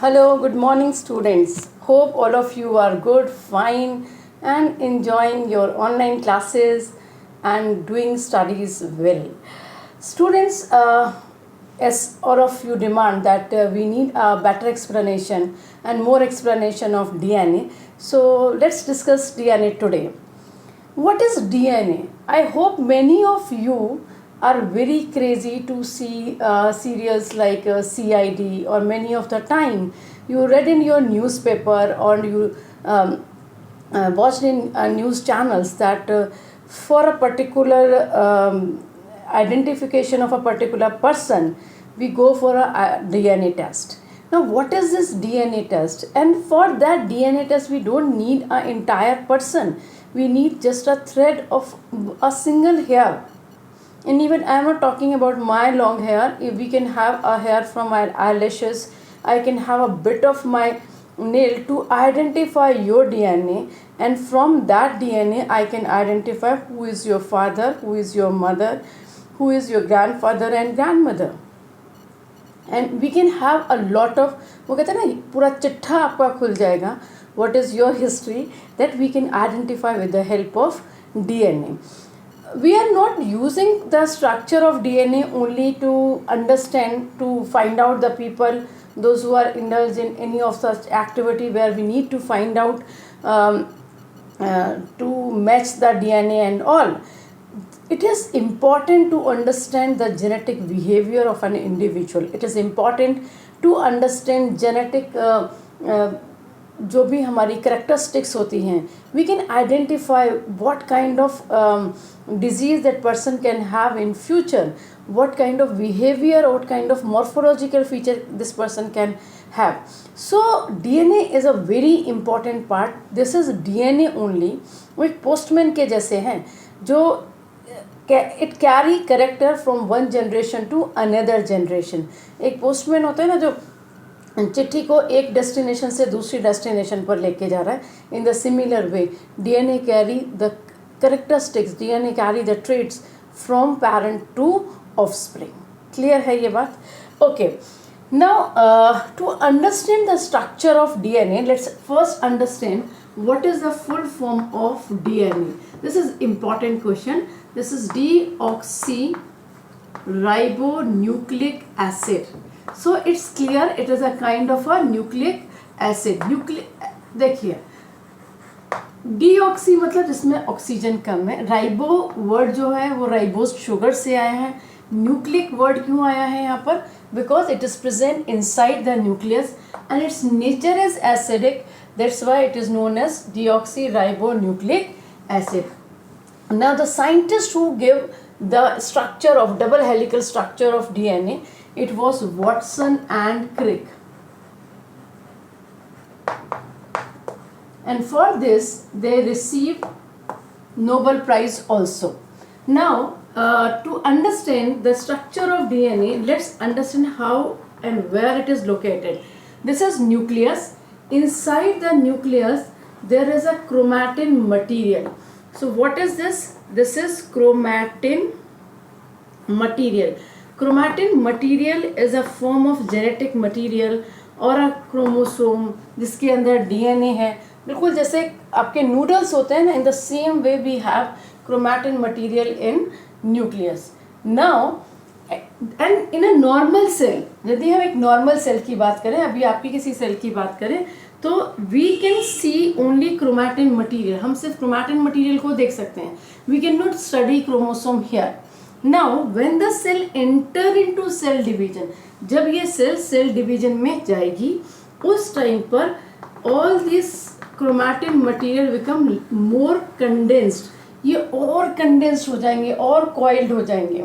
Hello, good morning, students. Hope all of you are good, fine, and enjoying your online classes and doing studies well. Students, as all of you demand that we need a better explanation and more explanation of DNA, so let's discuss DNA today. What is DNA? I hope many of you are very crazy to see serials like CID, or many of the time you read in your newspaper or you watched in news channels that for a particular identification of a particular person, we go for a DNA test. Now, what is this DNA test? And for that DNA test, we don't need an entire person. We need just a thread of a single hair. And even I am not talking about my long hair. If we can have a hair from my eyelashes, I can have a bit of my nail to identify your DNA, and from that DNA I can identify who is your father, who is your mother, who is your grandfather and grandmother. And we can have a lot of, वो कहते हैं ना, पूरा चिट्ठा आपका खुल जाएगा what is your history, that we can identify with the help of DNA. We are not using the structure of DNA only to understand, to find out the people, those who are indulged in any of such activity where we need to find out to match the DNA and all. It is important to understand the genetic behavior of an individual. It is important to understand genetic जो भी हमारी characteristics होती हैं. We can identify what kind of disease that person can have in future, what kind of behavior, what kind of morphological feature this person can have. So DNA is a very important part. This is DNA only. वो एक postman के जैसे हैं जो it carry character from one generation to another generation. एक postman होता है ना जो चिट्ठी को एक डेस्टिनेशन से दूसरी डेस्टिनेशन पर लेके जा रहा है. In the similar way DNA carry the characteristics, DNA carry the traits from parent to offspring. Clear है ये बात? Okay. Now to understand the structure of DNA, let's first understand what is the full form of DNA. This is important question. This is deoxyribonucleic acid. So it's clear it is a kind of a nucleic acid. देखिए, deoxy मतलब जिसमें oxygen कम है. Ribo word जो है वो ribose sugar से आया है. न्यूक्लिक वर्ड क्यों आया है यहाँ पर? Because it is present inside the nucleus and it's nature is acidic. That's why it is known as deoxyribonucleic acid. Now the scientists who gave the structure of double helical structure of DNA, it was Watson and Crick. And for this they received Nobel Prize also. Now to understand the structure of DNA, let's understand how and where it is located. This is nucleus. Inside the nucleus there is a chromatin material. So what is this? This is chromatin material. Chromatin material is a form of genetic material और a chromosome जिसके अंदर DNA है. बिल्कुल जैसे आपके noodles होते हैं ना, in the same way we have chromatin material in nucleus. Now and in a normal cell, यदि हम एक नॉर्मल सेल की बात करें, अभी आपकी किसी सेल की बात करें, तो we can see only chromatin material. हम सिर्फ क्रोमैटिन मटीरियल को देख सकते हैं. We can not study chromosome here. Now when the cell enter into cell division, जब ये सेल डिवीजन में जाएगी, उस टाइम पर all this chromatin material become more condensed. ये और कंडेंस्ड हो जाएंगे और कॉइल्ड हो जाएंगे.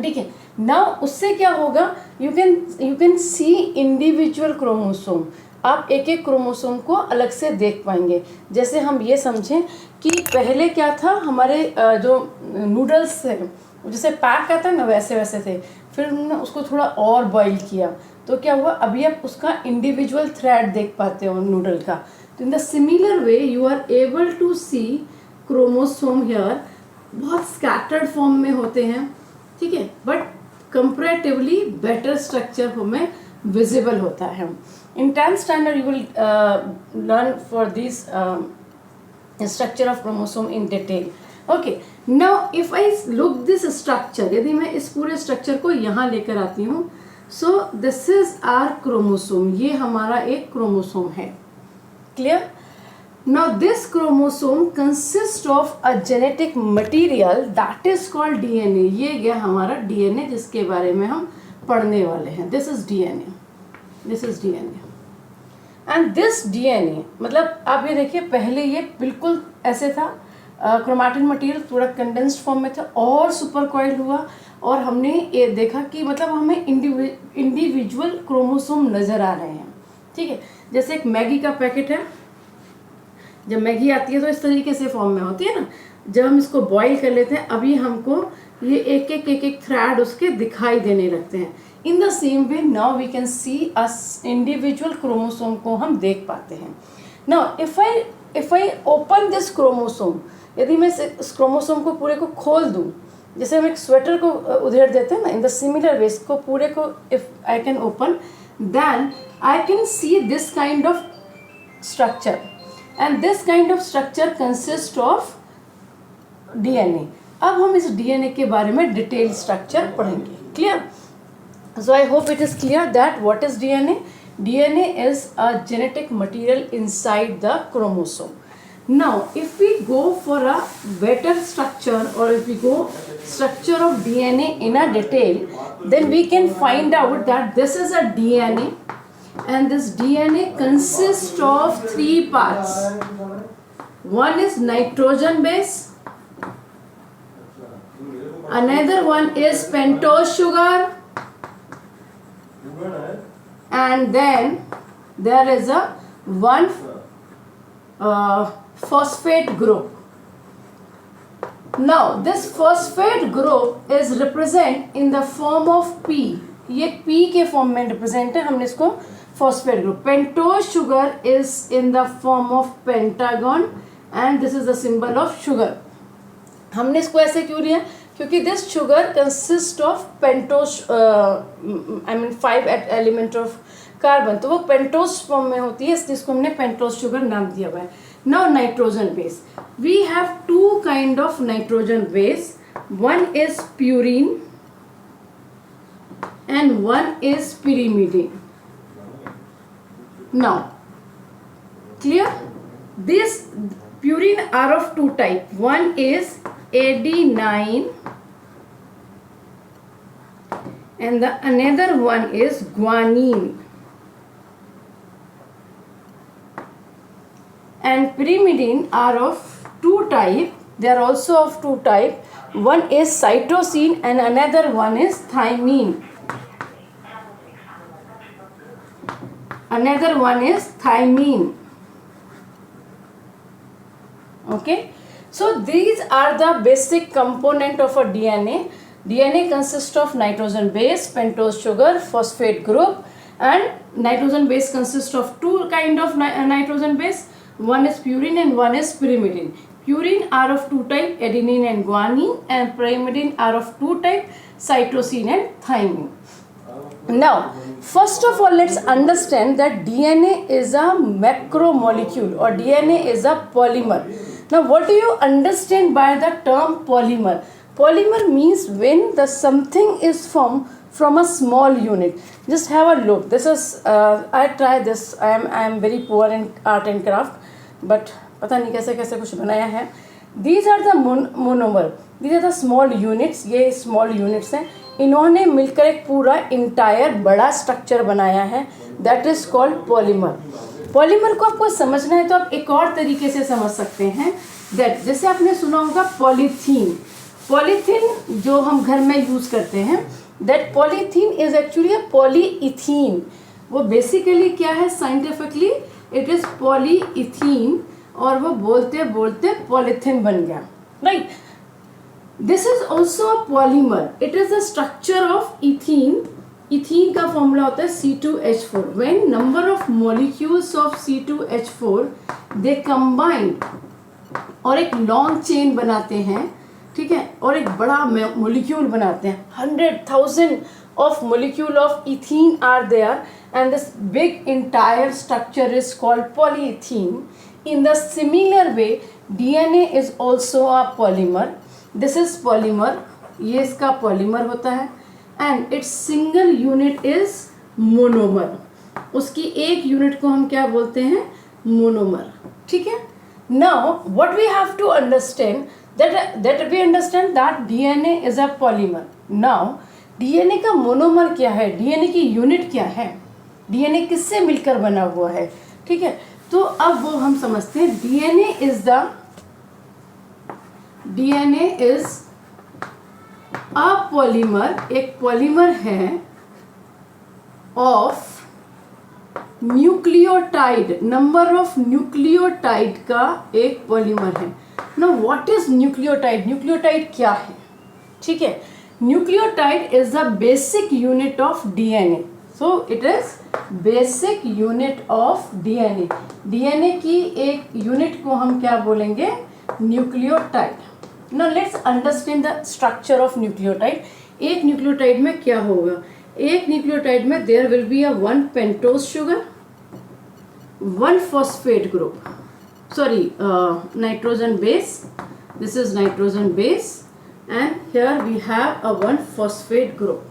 ठीक है. नाउ उससे क्या होगा? You can see individual chromosome. आप एक एक क्रोमोसोम को अलग से देख पाएंगे. जैसे हम ये समझें कि पहले क्या था, हमारे जो नूडल्स थे जैसे पैक करते हैं ना, वैसे वैसे थे. फिर उन्होंने उसको थोड़ा और बॉईल किया, तो क्या हुआ, अभी आप उसका इंडिविजुअल थ्रेड देख पाते हो नूडल का. तो in the similar way you are able to see chromosome here. बहुत स्कैटर्ड फॉर्म में होते हैं, ठीक है, बट कंपैरेटिवली बेटर स्ट्रक्चर हमें विजिबल होता है. In 10th standard you will learn for this structure of chromosome in detail. Okay, now if I look this structure, यदि मैं इस पूरे structure को यहाँ लेकर आती हूँ, so this is our chromosome. ये हमारा एक chromosome है. Clear? Now this chromosome consists of a genetic material that is called DNA. ये गया हमारा DNA जिसके बारे में हम पढ़ने वाले हैं. This is DNA. This is DNA. And this DNA, मतलब आप ये देखिए पहले ये बिल्कुल ऐसे था, क्रोमैटिन मटेरियल थोड़ा कंडेंस्ड फॉर्म में था और सुपर कॉइल हुआ और हमने ये देखा कि मतलब हमें इंडिविजुअल क्रोमोसोम नज़र आ रहे हैं. ठीक है, जैसे एक मैगी का पैकेट है, जब मैगी आती है तो इस तरीके से फॉर्म में होती है ना. जब हम इसको बॉईल कर लेते हैं अभी हमको ये एक एक थ्रेड उसके दिखाई देने लगते हैं. In the same way now we can see us individual chromosome को हम देख पाते हैं. Now if I open this chromosome, यदि मैं इस क्रोमोसोम को पूरे को खोल दूं, जैसे हम एक स्वेटर को उधेड़ देते हैं ना, इन द सिमिलर वे इसको पूरे को if I can open, then I can see this kind of structure and this kind of structure consist of DNA. अब हम इस डीएनए के बारे में डिटेल स्ट्रक्चर पढ़ेंगे. Clear? So I hope it is clear that what is DNA? DNA is a genetic material inside the chromosome. Now, if we go for a better structure or if we go structure of DNA in a detail, then we can find out that this is a DNA and this DNA consists of 3 parts. One is nitrogen base, another one is pentose sugar, and then there is a one phosphate group. Now this phosphate group is represent in the form of P. ये P के form में represent है, हमने इसको phosphate group. Pentose sugar is in the form of pentagon and this is the symbol of sugar. हमने इसको ऐसे क्यों लिया? क्योंकि this sugar consist of pentose, I mean 5 element of carbon, तो वो पेंटोस फॉर्म में होती है, जिसको हमने पेंटोस शुगर नाम दिया हुआ है. Now nitrogen base, we have 2 kind of nitrogen base. One is purine and one is pyrimidine. Now clear? These purine are of 2 type. One is adenine and the another one is guanine. And pyrimidine are of 2 type. They are also of 2 type. One is cytosine and another one is thymine. Another one is thymine. Okay, so these are the basic component of a DNA. DNA consists of nitrogen base, pentose sugar, phosphate group, and nitrogen base consists of 2 kind of nitrogen base. One is purine and one is pyrimidine. Purine are of 2 type, adenine and guanine, and pyrimidine are of 2 type, cytosine and thymine. Now, first of all, let's understand that DNA is a macromolecule or DNA is a polymer. Now, what do you understand by the term polymer? Polymer means when the something is formed from a small unit. Just have a look. This is I try this. I am very poor in art and craft, but पता नहीं कैसे कैसे कुछ बनाया है. These are the monomer. These are the small units. ये small units हैं. इन्होंने मिलकर एक पूरा इंटायर बड़ा स्ट्रक्चर बनाया है. That is called polymer. Polymer को आपको समझना है तो आप एक और तरीके से समझ सकते हैं. दैट जैसे आपने सुना होगा पॉलीथीन. पॉलीथीन जो हम घर में यूज़ करते हैं, that polythene is actually a polyethene. वो बेसिकली क्या है साइंटिफिकली, इट इज़ पॉलीइथीन और वो बोलते बोलते पॉलीथीन बन गया. Right, this is also a polymer. It is the structure of ethene. Ethene का फॉर्मूला होता है C2H4. When number of molecules of C2H4 they combined और एक लॉन्ग चेन बनाते हैं, ठीक है, और एक बड़ा मॉलिक्यूल बनाते हैं. 100,000 of molecule of ethene are there, and this big entire structure is called polyethene. In the similar way, DNA is also a polymer. This is polymer, ये इसका polymer होता है, and its single unit is monomer. उसकी एक unit को हम क्या बोलते हैं? मोनोमर. ठीक है. Now what we have to understand that we understand that DNA is a polymer. Now DNA का मोनोमर क्या है? DNA की यूनिट क्या है? DNA किससे मिलकर बना हुआ है? ठीक है. तो अब वो हम समझते हैं. DNA is a polymer, एक पॉलीमर है of nucleotide, number of nucleotide का एक पॉलीमर है. Now what is nucleotide? Nucleotide क्या है? ठीक है. Nucleotide is the basic unit of DNA. So it is basic unit of DNA. DNA की एक यूनिट को हम क्या बोलेंगे? Nucleotide. Now let's understand the structure of nucleotide. एक न्यूक्लियोटाइड में क्या होगा? एक न्यूक्लियोटाइड में there will be a 1 pentose sugar, 1 phosphate group, nitrogen base. This is nitrogen base, and here we have a 1 phosphate group.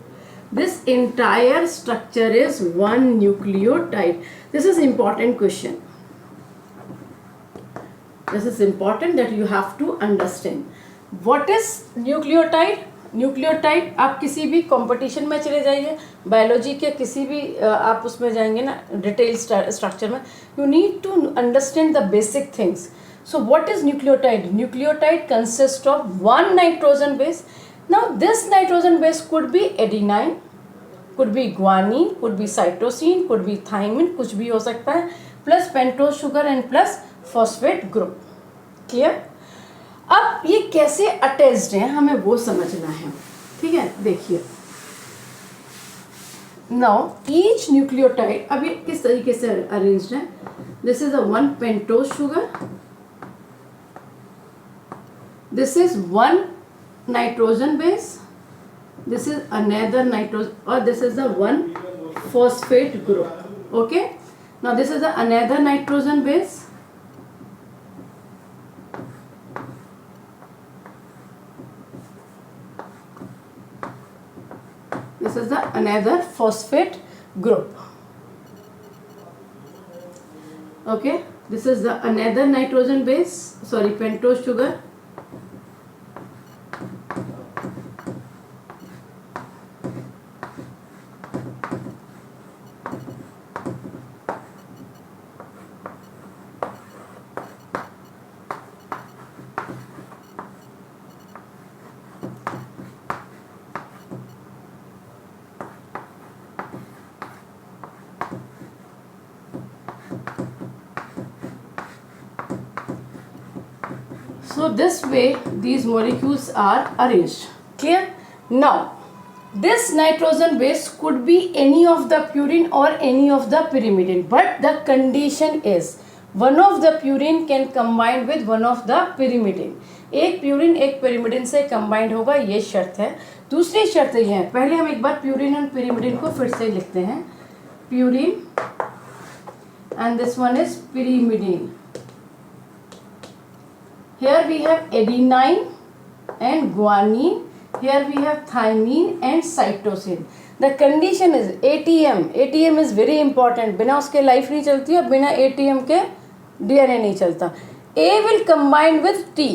This entire structure is 1 nucleotide. This is important question. This is important that you have to understand. What is nucleotide? Nucleotide, आप किसी भी competition में चले जाइए, biology के किसी भी आप उसमें जाएंगे ना डिटेल स्ट्रक्चर में, you need to understand the basic things. So what is nucleotide? Nucleotide consist of 1 nitrogen base. Now this nitrogen base could be adenine, could be guanine, could be cytosine, could be thymine, कुछ भी हो सकता है, plus pentose sugar and plus phosphate group. Clear? अब ये कैसे attached है हमें वो समझना है. ठीक है. देखिए, नाउ ईच न्यूक्लियोटाइड अब ये किस तरीके से अरेंज्ड है. This is a 1 pentose sugar, this is 1 nitrogen base, this is another nitrogen, और this is the 1 phosphate group. Okay. Now this is another nitrogen base, this is the another phosphate group. Okay, this is the another nitrogen base, pentose sugar. So this way these molecules are arranged. Clear? Now this nitrogen base could be any of the purine or any of the pyrimidine, but the condition is one of the purine can combine with one of the pyrimidine. एक purine एक pyrimidine से combined होगा, ये शर्त है. दूसरी शर्त ये है, पहले हम एक बार प्यूरिन और pyrimidine को फिर से लिखते हैं. Purine and this one is pyrimidine. Here we have adenine and guanine. Here we have thymine and cytosine. The condition is ATM. ATM is very important. बिना उसके लाइफ नहीं चलती है, बिना ATM के DNA नहीं चलता. A will combine with T.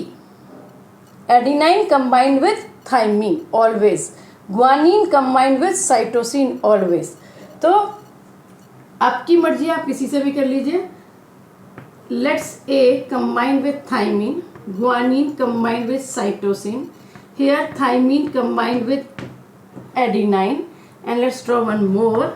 Adenine combined with thymine always. Guanine combined with cytosine always. तो आपकी मर्जी, आप किसी से भी कर लीजिए. Let's A combine with thymine. Guanine combined with cytosine. Here thymine combined with adenine, and let's draw one more.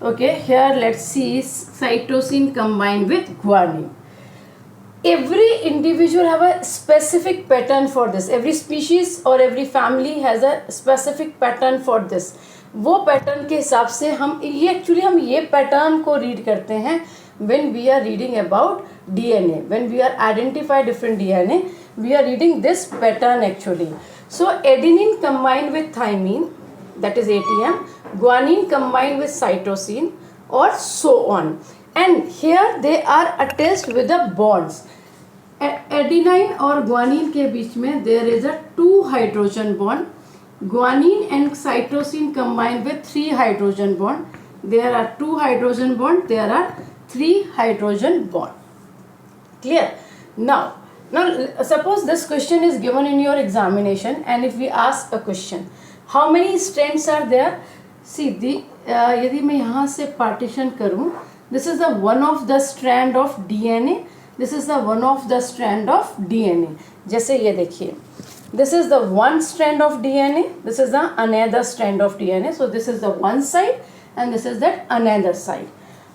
Okay, here let's see cytosine combined with guanine. Every individual have a specific pattern for this. Every species or every family has a specific pattern for this. वो pattern के हिसाब से हम ये actually हम ये pattern को read करते हैं when we are reading about DNA, when we are identify different DNA, we are reading this pattern actually. So adenine combined with thymine, that is ATM, guanine combined with cytosine, or so on, and here they are attached with the bonds. Adenine और guanine के बीच में there is a 2 hydrogen bond. Guanine and cytosine combined with 3 hydrogen bond. There are 2 hydrogen bond, there are 3 hydrogen bond. Clear? now suppose this question is given in your examination, and if we ask a question, how many strands are there? See the यदि मैं यहाँ से partition करूँ, this is the one of the strand of DNA, this is the one of the strand of DNA. जैसे ये देखिए, this is the one strand of DNA, this is the another strand of DNA. So this is the one side and this is that another side.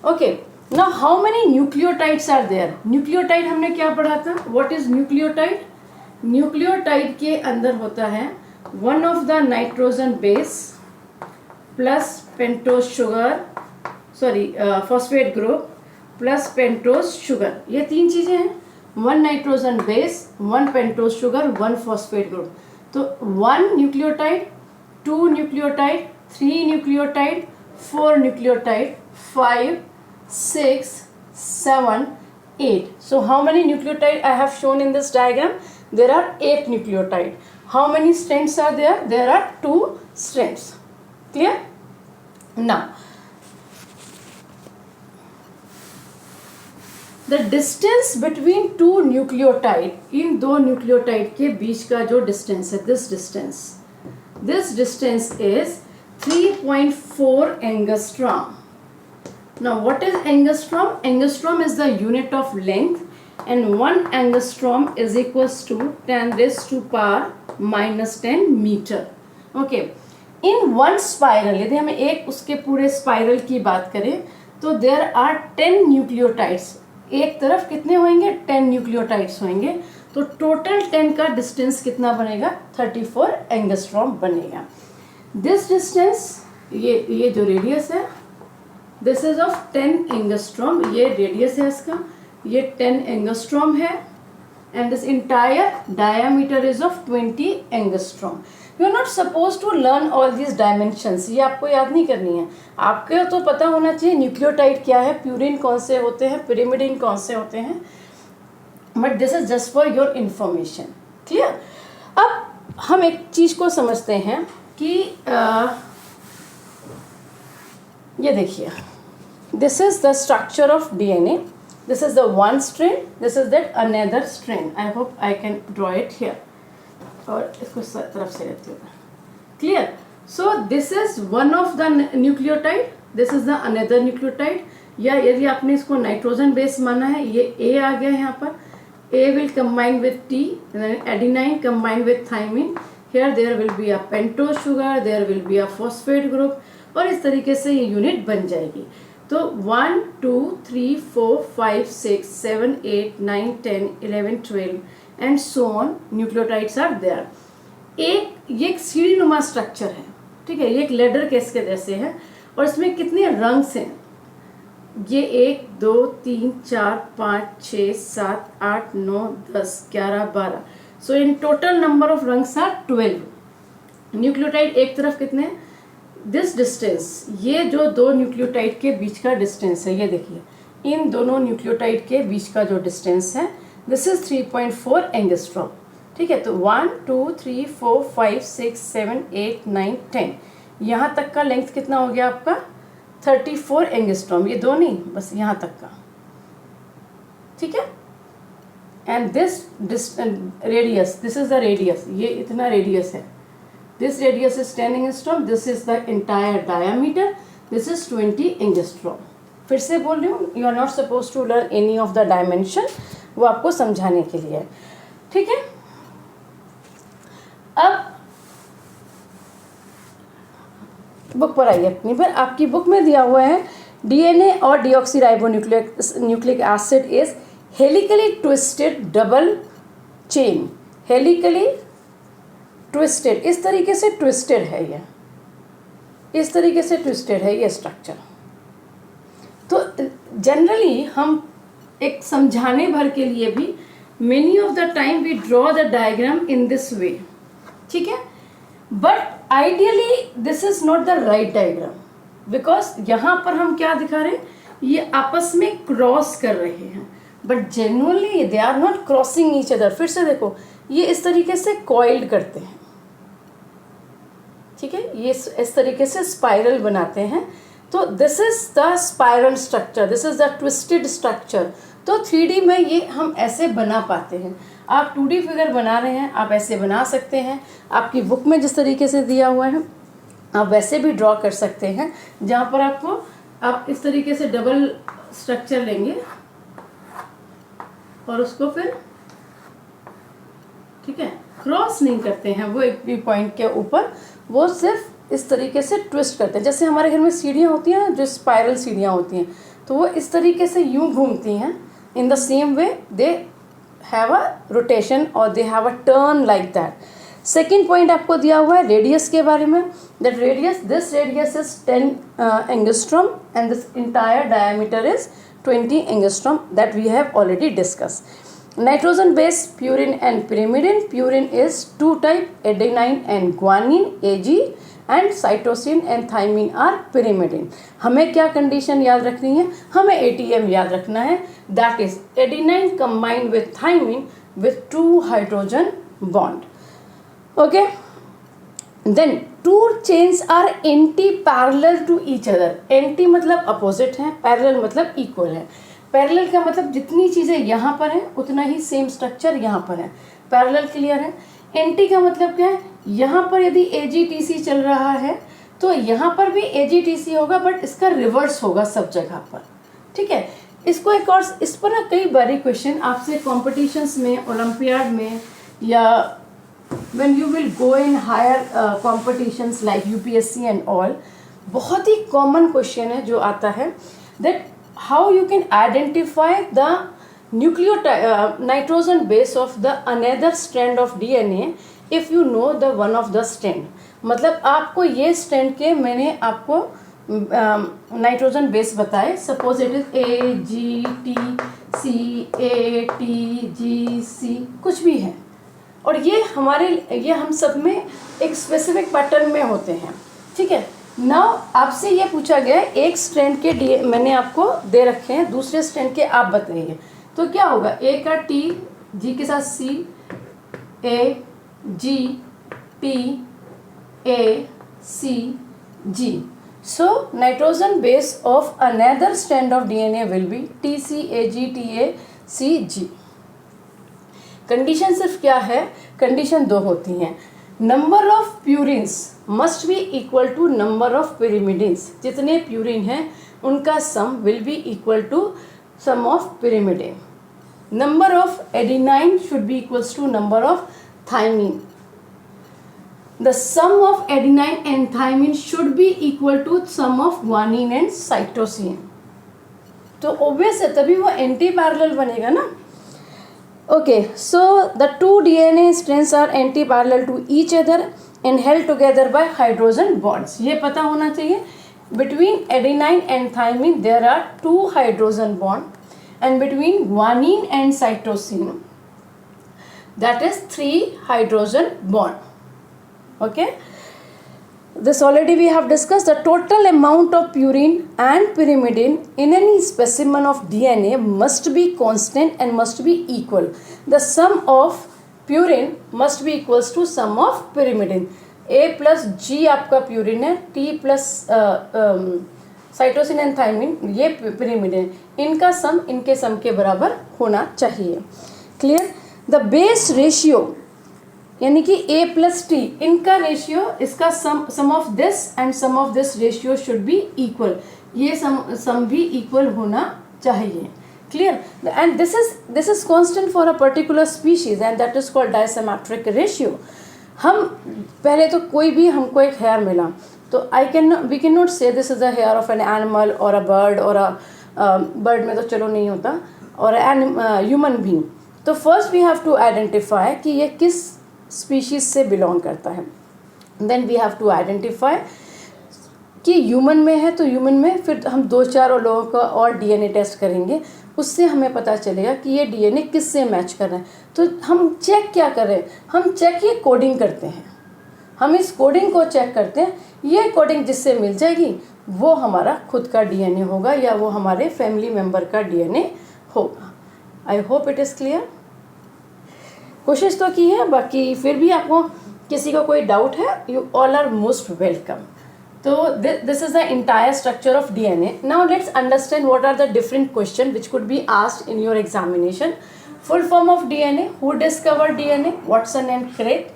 Okay, now how many nucleotides are there? Nucleotide हमने क्या पढ़ा था? What is nucleotide? Nucleotide के अंदर होता है one of the nitrogen base plus pentose sugar, sorry phosphate group plus pentose sugar. ये 3 चीज़ें हैं, 1 nitrogen base, 1 pentose sugar, 1 phosphate group. तो 1 nucleotide, 2 nucleotide, 3 nucleotide, 4 nucleotide, 5, 6, 7, 8. So how many nucleotide I have shown in this diagram? There are 8 nucleotide. How many strands are there? There are 2 strands. Clear? Now the distance between 2 nucleotide, in 2 nucleotide के बीच का जो distance है, this distance is 3.4 angstrom. Now what is angstrom? Angstrom is the unit of length, and 1 angstrom is equals to 10 raised to power minus 10 meter. Okay, in one spiral, यदि हमें एक उसके पूरे spiral की बात करें तो there are 10 nucleotides. एक तरफ कितने होंगे? 10 न्यूक्लियोटाइड्स होंगे. तो टोटल 10 का डिस्टेंस कितना बनेगा? 34 एंगस्ट्रॉम बनेगा. दिस डिस्टेंस, ये जो रेडियस है, दिस इज ऑफ 10 एंगस्ट्रॉम. ये रेडियस है इसका, ये 10 एंगस्ट्रॉम है, and this entire diameter is of 20 angstrom. You are not suppose to learn all these dimensions. ये आपको याद नहीं करनी है. आपको तो पता होना चाहिए न्यूक्लियोटाइड क्या है, प्यूरिन कौन से होते हैं, पिरिमिडिन कौन से होते हैं, but this is just for your information. Clear? अब हम एक चीज़ को समझते हैं कि ये देखिए, this is the structure of DNA. This is the one strand, this is that another strand. I hope I can draw it here, और इसको तरफ से लेते हुए. Clear? So this is one of the nucleotide, this is the another nucleotide. या यदि आपने इसको नाइट्रोजन बेस माना है, ये ए आ गया यहाँ पर. A will combine with T, adenine combine with thymine. Here there will be a pentose sugar, there will be a phosphate group, और इस तरीके से ये यूनिट बन जाएगी. तो 1, 2, 3, 4, 5, 6, 7, 8, 9, 10, 11, 12 and so on nucleotides are there. ये एक सीढ़ी नुमा स्ट्रक्चर है, ठीक है, ये एक लेडर केस के जैसे है, और इसमें कितने रंग्स हैं? ये 1, 2, 3, 4, 5, 6, 7, 8, 9, 10, 11, 12. So in total number of rungs are 12. Nucleotide एक तरफ कितने? दिस डिस्टेंस, ये जो 2 न्यूक्लियोटाइड के बीच का डिस्टेंस है, ये देखिए, इन दोनों न्यूक्लियोटाइड के बीच का जो डिस्टेंस है, दिस इज 3.4 एंगस्ट्रॉम. ठीक है, तो 1, 2, 3, 4, 5, 6, 7, 8, 9, 10, यहाँ तक का लेंथ कितना हो गया आपका? 34 एंगस्ट्रॉम. ये 2 नहीं, बस यहाँ तक का. ठीक है, and this radius, this is the radius, ये इतना रेडियस है. This radius is 10 angstrom. This is the entire diameter. This is 20 angstrom. फिर से बोल रही हूँ, you are not supposed to learn any of the dimension. वो आपको समझाने के लिए है. ठीक है, अब बुक पर आइए अपनी पर. आपकी बुक में दिया हुआ है डीएनए और deoxyribonucleic acid is helically twisted double chain. Helically twisted, इस तरीके से ट्विस्टेड है ये, इस तरीके से ट्विस्टेड है ये स्ट्रक्चर. तो जनरली हम एक समझाने भर के लिए भी many of the time we draw the diagram in this way, ठीक है, but ideally this is not the right diagram, because यहाँ पर हम क्या दिखा रहे हैं, ये आपस में क्रॉस कर रहे हैं, but genuinely they are not crossing each other. फिर से देखो, ये इस तरीके से कॉइल्ड करते हैं, ठीक है, ये इस तरीके से स्पाइरल बनाते हैं, तो this is the spiral structure, this is the twisted structure. तो 3D में ये हम ऐसे बना पाते हैं। आप 2D फिगर बना रहे हैं, आप ऐसे बना सकते हैं, आपकी बुक में जिस तरीके से दिया हुआ है आप वैसे भी ड्रॉ कर सकते हैं, जहाँ पर आपको आप इस तरीके से डबल स्ट्रक्चर लेंगे और उसको फिर, ठीक है, क्रॉस नहीं करते हैं वो एक भी पॉइंट के ऊपर, वो सिर्फ इस तरीके से ट्विस्ट करते हैं। जैसे हमारे घर में सीढ़ियाँ होती हैं ना, जो स्पाइरल सीढ़ियाँ होती हैं, तो वो इस तरीके से यूं घूमती हैं। In the same way they have a rotation और they have a turn like that. Second point आपको दिया हुआ है रेडियस के बारे में, that radius, this radius is 10 angstrom and this entire diameter is 20 angstrom, that we have already discuss. Nitrogen base purine and pyrimidine. Purine is 2 type, adenine and guanine Ag, and cytosine and thymine are pyrimidine. हमें क्या condition याद रखनी है, हमें ATM याद रखना है, that is adenine combined with thymine with 2 hydrogen bond. Okay, then 2 chains are anti-parallel to each other. Anti मतलब opposite है, parallel मतलब equal है। पैरेलल का मतलब जितनी चीज़ें यहाँ पर हैं उतना ही सेम स्ट्रक्चर यहाँ पर है, पैरेलल क्लियर है। एंटी का मतलब क्या है, यहाँ पर यदि AGTC चल रहा है तो यहाँ पर भी AGTC होगा, बट इसका रिवर्स होगा सब जगह पर, ठीक है। इसको एक और, इस पर ना कई बारी क्वेश्चन आपसे कॉम्पिटिशन्स में, ओलंपियाड में, या when you will go in higher competitions like UPSC and all, बहुत ही कॉमन क्वेश्चन है जो आता है, that how you can identify the nitrogen base of the another strand of DNA if you know the one of the strand। मतलब आपको ये strand के मैंने आपको नाइट्रोजन बेस बताए, suppose it is AGTC, ATGC, कुछ भी है, और ये हम सब में एक स्पेसिफिक पैटर्न में होते हैं, ठीक है। नाउ आपसे ये पूछा गया है, एक स्ट्रैंड के मैंने आपको दे रखे हैं, दूसरे स्ट्रैंड के आप बताइए, तो क्या होगा, A का T, G के साथ C, A G T A C G। So nitrogen base of another strand of DNA will be TCAG condition सिर्फ क्या है, कंडीशन 2 होती हैं, number of purines must be equal to number of pyrimidines। जितने purine हैं उनका sum will be equal to sum of pyrimidine। Number of adenine should be equals to number of thymine. The sum of adenine and thymine should be equal to sum of guanine and cytosine. तो obvious है, तभी वो anti parallel बनेगा ना। Okay, so the 2 DNA strands are anti-parallel to each other and held together by hydrogen bonds। ये पता होना चाहिए, between adenine and thymine there are 2 hydrogen bond, and between guanine and cytosine that is 3 hydrogen bond, okay। This already we have discussed, the total amount of purine and pyrimidine in any specimen of DNA must be constant and must be equal। The sum of purine must be equals to sum of pyrimidine। A plus G आपका purine है, T plus cytosine and thymine ये pyrimidine, इनका सम इनके सम के बराबर होना चाहिए। Clear? The base ratio यानी कि A प्लस T, इनका रेशियो, इसका sum of this and sum of this ratio should be equal, ये सम भी इक्वल होना चाहिए। Clear? And this is constant for a particular species and that is called dissymmetric ratio. हम पहले तो कोई भी हमको एक हेयर मिला तो we can not say this is a hair of an animal और अ बर्ड, और बर्ड में तो चलो नहीं होता, और ह्यूमन बीइंग। तो first we have to identify कि ये किस स्पीशीज से बिलोंग करता है, then we have to identify कि ह्यूमन में है तो ह्यूमन में फिर हम 2-4 लोगों का और डीएनए टेस्ट करेंगे, उससे हमें पता चलेगा कि ये डीएनए किससे मैच कर रहा है। तो हम चेक क्या कर रहे हैं, हम चेक ये कोडिंग करते हैं, हम इस कोडिंग को चेक करते हैं, ये कोडिंग जिससे मिल जाएगी वो हमारा खुद का डीएनए होगा या वो हमारे फैमिली मेम्बर का डीएनए होगा। I hope it is clear. कोशिश तो की है, बाकी फिर भी आपको किसी को कोई डाउट है, you all are most welcome. So this is the entire structure of DNA. Now let's understand what are the different questions which could be asked in your examination. Full form of DNA, who discovered DNA, Watson and Crick.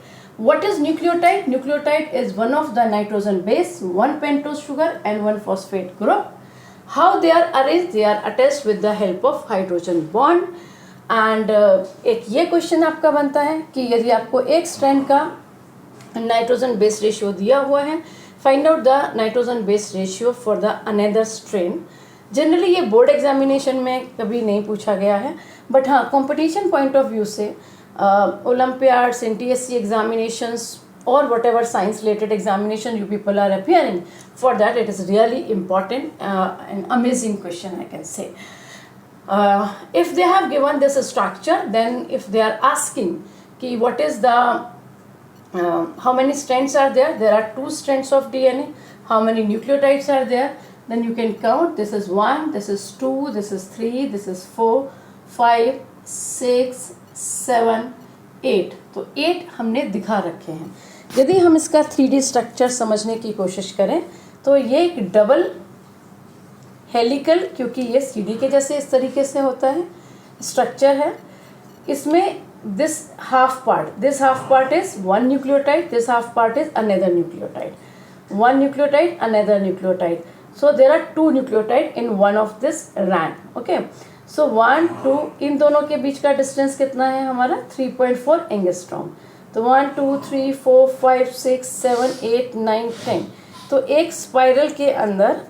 What is nucleotide? Nucleotide is one of the nitrogen base, one pentose sugar and one phosphate group. How they are arranged? They are attached with the help of hydrogen bond. And एक ये question आपका बनता है कि यदि आपको एक strand का नाइट्रोजन बेस रेशियो दिया हुआ है, find out the nitrogen base ratio for the another strain. Generally ये बोर्ड एग्जामिनेशन में कभी नहीं पूछा गया है, बट हाँ कंपटीशन पॉइंट ऑफ व्यू से ओलंपियाड्स, NTSC एग्जामिनेशंस और whatever science related examination you people are appearing for that, it is really important and amazing question I can say. If they have given this structure, then if they are asking कि what is the how many strands are there? There are 2 strands of DNA. How many nucleotides are there? Then you can count. This is 1, this is 2, this is 3, this is 4, 5, 6, 7, 8. तो 8 हमने दिखा रखे हैं। यदि हम इसका 3D structure समझने की कोशिश करें तो ये एक डबल हेलिकल, क्योंकि ये CD के जैसे इस तरीके से होता है स्ट्रक्चर है। इसमें this half part is one nucleotide, this half part is another nucleotide, one nucleotide, another nucleotide. So there are 2 nucleotide in one of this rand. Okay, so 1 2 इन दोनों के बीच का डिस्टेंस कितना है हमारा 3.4 एंगस्ट्रॉम। तो 1 2 3 4 5 6 7 8 9 10। तो एक स्पाइरल के अंदर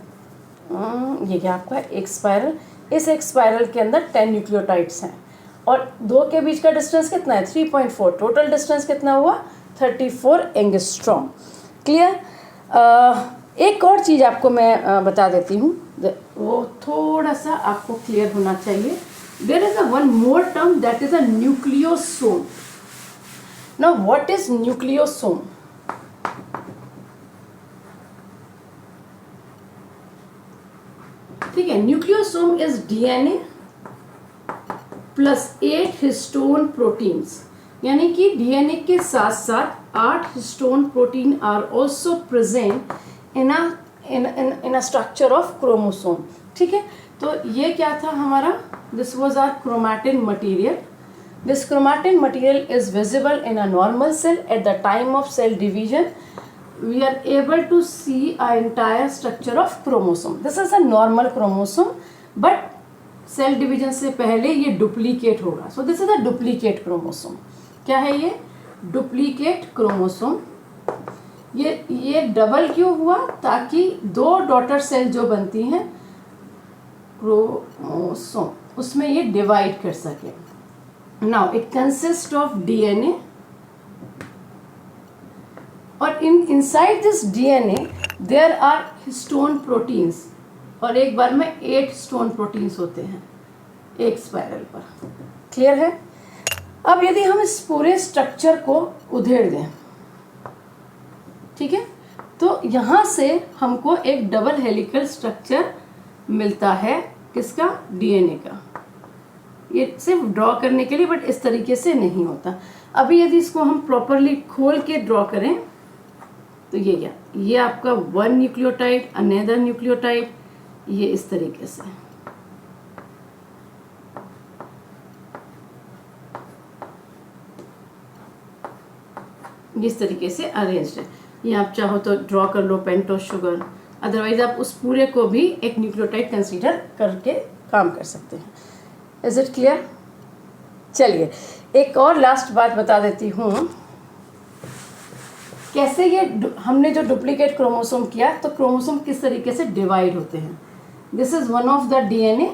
ये क्या आपका एक स्पाइरल, इस एक स्पाइरल के अंदर 10 न्यूक्लियोटाइड्स हैं और 2 के बीच का डिस्टेंस कितना है 3.4। टोटल डिस्टेंस कितना हुआ 34 एंगस्ट्रॉम। क्लियर। एक और चीज़ आपको मैं बता देती हूँ, वो थोड़ा सा आपको क्लियर होना चाहिए। There is a one more term that is a nucleosome. Now what is nucleosome? ठीक है, nucleosome is DNA plus 8 histone proteins, यानी कि डीएनए के साथ साथ 8 histone protein are also present in a structure of chromosome. ठीक है, तो ये क्या था हमारा, this was our chromatin material. This chromatin material is visible in a normal cell at the time of cell division. We are able to see a entire structure of chromosome. This is a normal chromosome, but cell division से पहले ये duplicate होगा। So this is a duplicate chromosome. क्या है ये? Duplicate chromosome. ये double क्यों हुआ? ताकि 2 डॉटर सेल जो बनती हैं क्रोमोसोम, उसमें ये डिवाइड कर सके। Now it consist of DNA और inside this DNA there are histone proteins, और एक बार में 8 हिस्टोन प्रोटीन्स होते हैं एक स्पाइरल पर। क्लियर है? अब यदि हम इस पूरे स्ट्रक्चर को उधेड़ दें, ठीक है, तो यहाँ से हमको एक डबल हेलिकल स्ट्रक्चर मिलता है। किसका? DNA का। ये सिर्फ ड्रॉ करने के लिए, बट इस तरीके से नहीं होता। अभी यदि इसको हम प्रॉपरली खोल के ड्रॉ करें तो ये क्या, ये आपका 1 न्यूक्लियोटाइड, अनदर न्यूक्लियोटाइड, ये इस तरीके से। इस तरीके से अरेंज्ड है। ये आप चाहो तो ड्रॉ कर लो पेंटोज शुगर, अदरवाइज आप उस पूरे को भी एक न्यूक्लियोटाइड कंसीडर करके काम कर सकते हैं। Is it clear? चलिए एक और लास्ट बात बता देती हूँ, कैसे ये हमने जो डुप्लीकेट क्रोमोसोम किया, तो क्रोमोसोम किस तरीके से डिवाइड होते हैं। This is one of the DNA,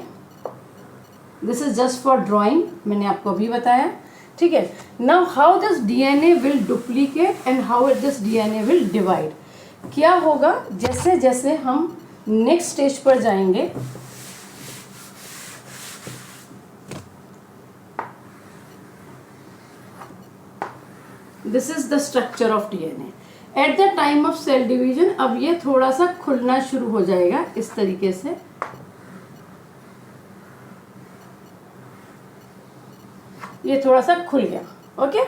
this is just for drawing, मैंने आपको अभी बताया। ठीक है, now how this DNA will duplicate and how this DNA will divide. क्या होगा जैसे जैसे हम नेक्स्ट स्टेज पर जाएंगे, this is the structure of DNA at the time of cell division. अब ये थोड़ा सा खुलना शुरू हो जाएगा इस तरीके से, ये थोड़ा सा खुल गया। Okay,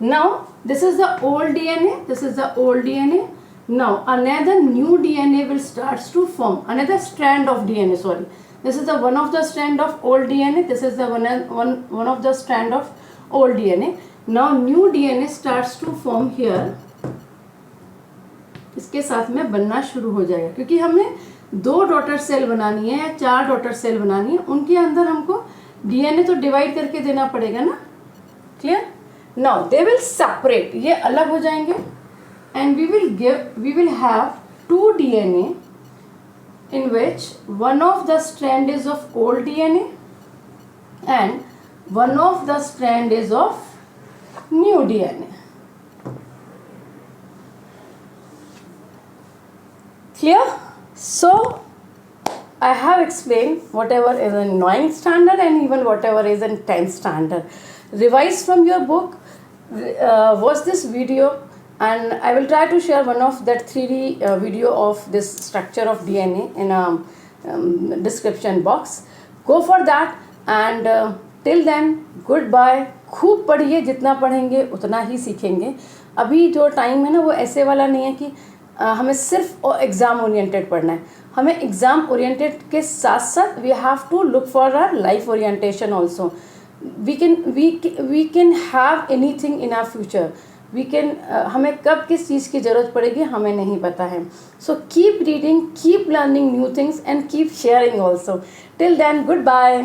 now this is the old DNA, this is the old DNA. Now another new DNA will starts to form, another strand of DNA, sorry, this is the one of the strand of old DNA, this is the one of the strand of old DNA. Now new DNA starts to form here, इसके साथ में बनना शुरू हो जाएगा, क्योंकि हमें 2 daughter cell बनानी है या 4 डॉटर सेल बनानी है, उनके अंदर हमको DNA तो डिवाइड करके देना पड़ेगा ना। Clear? Now they will separate, ये अलग हो जाएंगे, and we will have 2 DNA in which one of the strand is of old DNA and one of the strand is of new DNA. Clear? So I have explained whatever is in 9th standard and even whatever is in 10th standard. Revise from your book, watch this video, and I will try to share one of that 3D video of this structure of DNA in a description box. Go for that, and till then goodbye. खूब पढ़िए, जितना पढ़ेंगे उतना ही सीखेंगे। अभी जो time है ना वो ऐसे वाला नहीं है कि हमें सिर्फ एग्ज़ाम ओरिएंटेड पढ़ना है, हमें एग्ज़ाम ओरिएंटेड के साथ साथ we have to look for our life orientation also. We can have anything in our future, we can, हमें कब किस चीज़ की ज़रूरत पड़ेगी हमें नहीं पता है। So keep reading, keep learning new things, and keep sharing also. Till then, good bye.